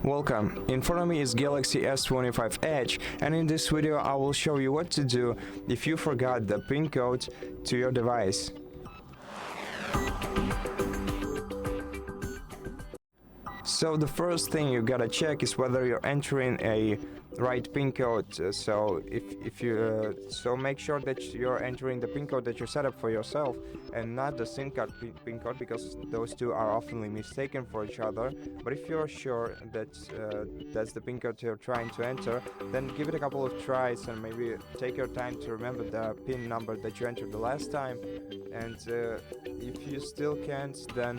Welcome, in front of me is Galaxy S25 Edge, and in this video I will show you what to do if you forgot the PIN code to your device. So the first thing you gotta check is whether you're entering a right PIN code. So make sure that you're entering the PIN code that you set up for yourself and not the SIM card PIN code, because those two are often mistaken for each other. But if you're sure that that's the PIN code you're trying to enter, then give it a couple of tries and maybe take your time to remember the PIN number that you entered the last time. And if you still can't, then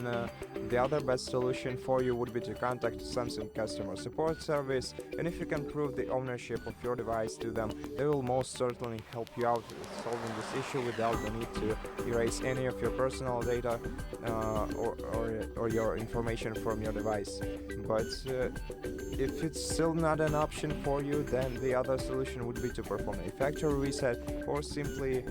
the other best solution for you would be to contact Samsung customer support service, and if you can prove the ownership of your device to them, they will most certainly help you out with solving this issue without the need to erase any of your personal data or your information from your device. But if it's still not an option for you, then the other solution would be to perform a factory reset or simply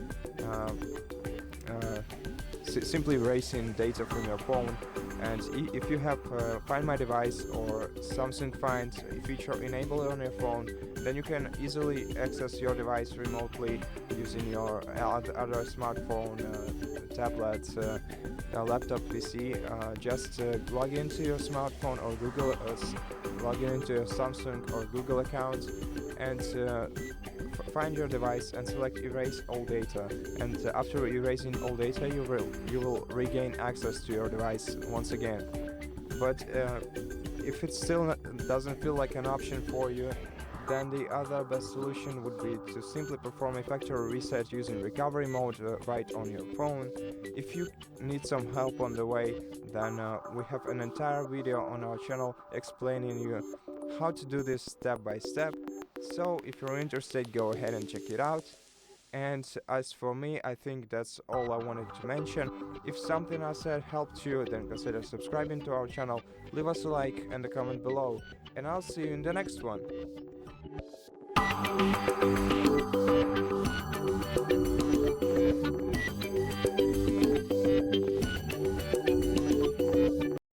erasing data from your phone. And if you have Find My Device or Samsung Find feature enabled on your phone, then you can easily access your device remotely using your other smartphone, tablet, laptop, PC. Just log into your smartphone or Google, log into your Samsung or Google account, and find your device and select Erase All Data. And after erasing all data, you will regain access to your device once again. But if it still doesn't feel like an option for you, then the other best solution would be to simply perform a factory reset using recovery mode right on your phone. If you need some help on the way, then we have an entire video on our channel explaining you how to do this step by step. So if you're interested, go ahead and check it out. And as for me, I think that's all I wanted to mention. If something I said helped you, then consider subscribing to our channel, leave us a like and a comment below, and I'll see you in the next one.